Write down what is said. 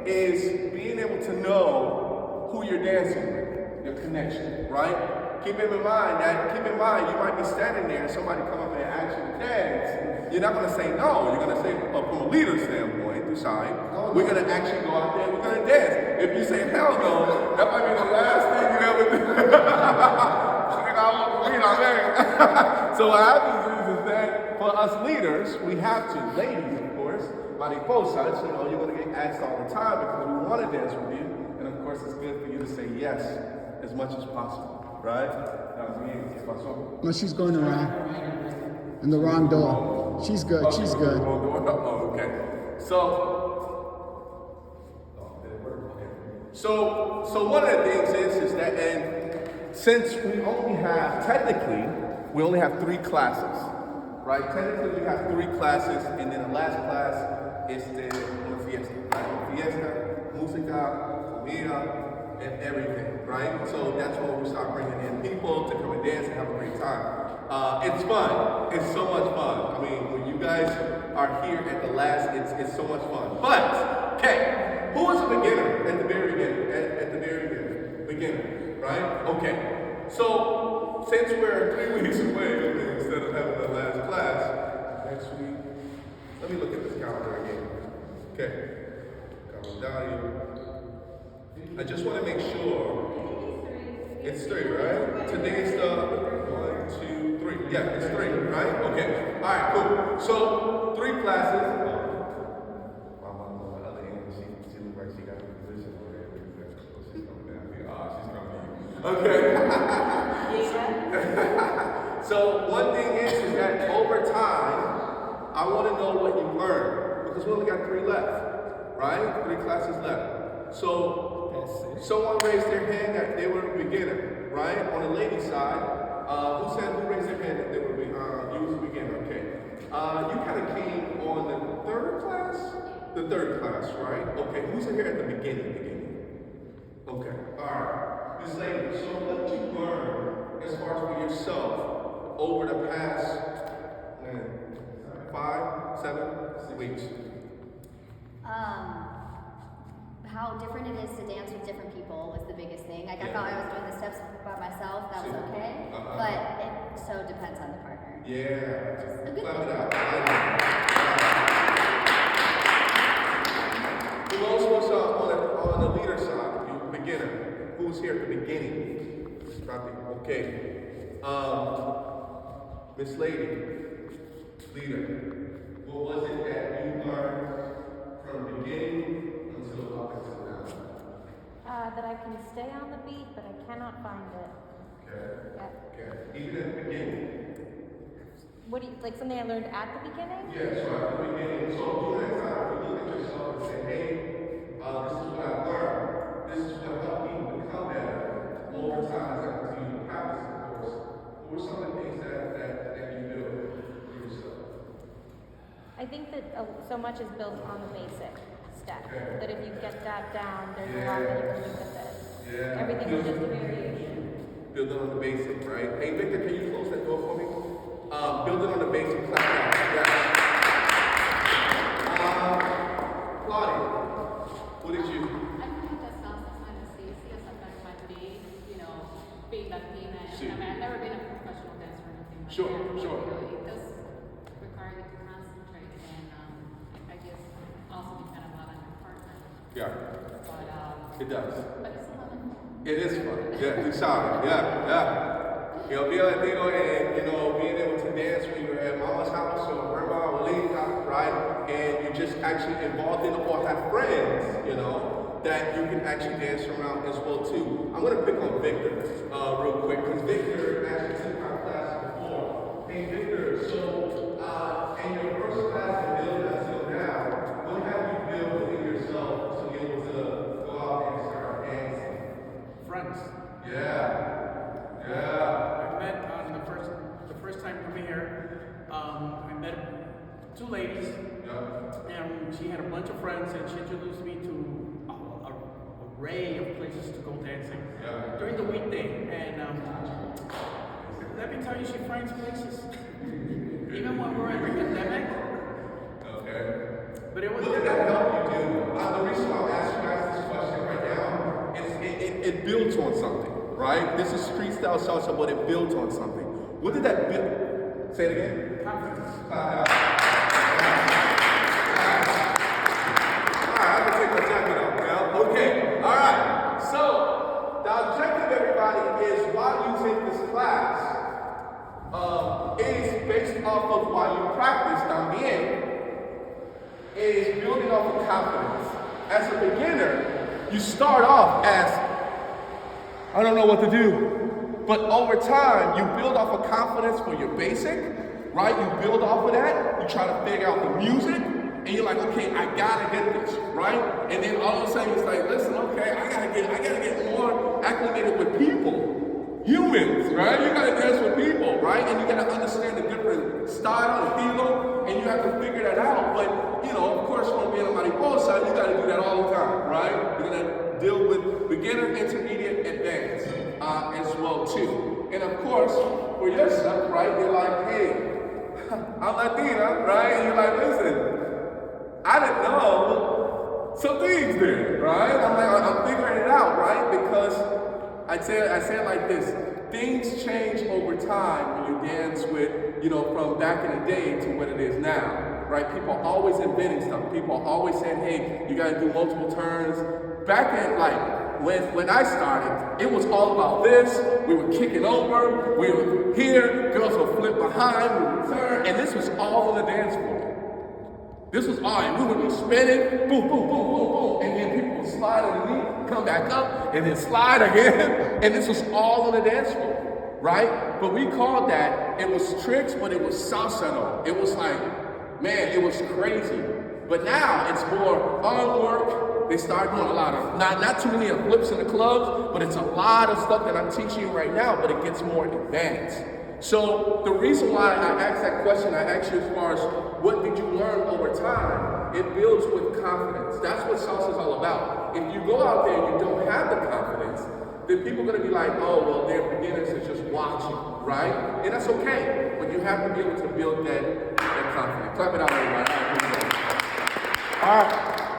is being able to know who you're dancing with, your connection, right? Keep in mind, you might be standing there and somebody come up and ask you to dance. You're not going to say no. You're going to say, from a leader standpoint, decide, we're going to actually go out there, we're going to dance. If you say hell no, that might be the last thing you ever do. So what happens is that for us leaders, we have to, ladies of course, by default sides, you're going to get asked all the time because we want to dance with you. And of course, it's good for you to say yes as much as possible, right? No, she's going around in the wrong door. She's good. She's good. Oh, okay. So one of the things is that, and since we only have, technically, we only have 3 classes, right? Technically, we have 3 classes, and then the last class is the fiesta, right? Fiesta, música, comida, and everything, right? So that's when we start bringing in people to come and dance and have a great time. It's fun. It's so much fun. I mean, when you guys are here at the last, it's so much fun. But, okay, who was a beginner at the very beginning? At the very beginning, right? Okay. So, since we're 3 weeks away, instead of having the last class, next week, let me look at this calendar again. Okay. Calendario. I just want to make sure. It's 3, right? Today's the 1, 2, 3. Yeah, it's 3, right? Okay. All right, cool. So 3 classes. My other English, she looks like she got a position over there. She's coming down here. She's coming here. Okay. So one thing is that over time, I want to know what you learned because we only got 3 left, right? 3 classes left. So someone raised their hand that they were a beginner, right? On the lady side, who raised their hand that they were you was a beginner? Okay. You kind of came on the 3rd class? The 3rd class, right? Okay. Who's here at the beginning? Okay. All right. This lady, so what did you learn as far as for yourself over the past 5, 7 weeks? How different it is to dance with different people was the biggest thing. Like, I felt I was doing the steps by myself, that was okay. But it so depends on the partner. Yeah. Just a good Clap thing. it out. Who else was on the leader side? You beginner. Who was here at the beginning? Okay. Miss Lady, leader. What was it that you learned from the beginning until up until now? That I can stay on the beat, but I cannot find it. Okay. Yeah. Okay. Even at the beginning. What do you, like something I learned at the beginning? Yeah, so at the beginning. So do that time. You look at yourself and say, hey, this is what I learned. This is what helped me become better over time as I continue to practice, of course. What were some of the things that you built for yourself? I think that so much is built on the basic step. Okay. That if you get that down, there's a lot that you can do with it. Yeah. Everything is just a variation. Build it on the basic, right? Hey, Victor, can you close that door for me? Build it on the basic. Clap it out. Yes. Claudia, what did you? I think that salsa kind of easier sometimes might be, being Latina. I mean, I've never been a professional dancer or anything like Sure, that. sure. It does require you to concentrate and I guess also depend a lot on your partner. Yeah, But it does. but it's a lot of fun. It is fun. Yeah, tú sabes. Yeah. Being Latino and, being able to dance when you're at mama's house or grandma or lady's house, right? And you're just actually involved in or have friends, that you can actually dance around as well too. I'm gonna pick on Victor real quick because Victor actually took my class before. Hey Victor, so in your first class and build until now, what have you built within yourself to be able to go out and start dancing? Friends. Yeah. I met on the first time coming here. I met 2 ladies, and she had a bunch of friends, and she introduced me to a array of places to go dancing during the weekday. And let me tell you, she finds places. Even when we're in the pandemic. Okay. But it was. What did that help you do? The reason why I'm asking it builds on something, right? This is street style salsa, but it builds on something. What did that build? Say it again. Confidence. Alright, I can take my jacket off now. Okay, alright. So, the objective, everybody, is while you take this class, is based off of why you practice también, is building off of confidence. As a beginner, you start off as, I don't know what to do. But over time, you build off of confidence for your basic, right? You build off of that, you try to figure out the music, and you're like, okay, I gotta get this, right? And then all of a sudden it's like, listen, okay, I gotta get more acclimated with people, humans, right? You gotta dance with people, right? And you gotta understand the different style and feel, and you have to figure that out. But you know, of course, from being a mariposa, you gotta do that all the time, right? You're gonna deal with beginner, intermediate, advanced as well too. And of course, for yourself, right? You're like, hey, I'm Latina, right? And you're like, listen, I didn't know some things there, right? I'm figuring it out, right? Because I say it like this: things change over time when you dance with, you know, from back in the day to what it is now, right? People are always inventing stuff. People are always saying, hey, you gotta do multiple turns. Back in when I started, it was all about this. We were kicking over, we were here, girls would flip behind, we would turn, and this was all on the dance floor. This was all, and we would be spinning, boom, boom, boom, boom, boom, and then people would slide underneath, come back up, and then slide again, and this was all on the dance floor, right? But we called that, it was tricks, but it was salsa though. It was like, man, it was crazy. But now it's more arm work. They start doing a lot of, not too many flips in the clubs, but it's a lot of stuff that I'm teaching you right now, but it gets more advanced. So the reason why I asked that question, I asked you as far as what did you learn over time, it builds with confidence. That's what salsa is all about. If you go out there and you don't have the confidence, then people are going to be like, oh, well, they're beginners and just watching, right? And that's okay, but you have to be able to build that confidence. Clap it out, everybody. All right.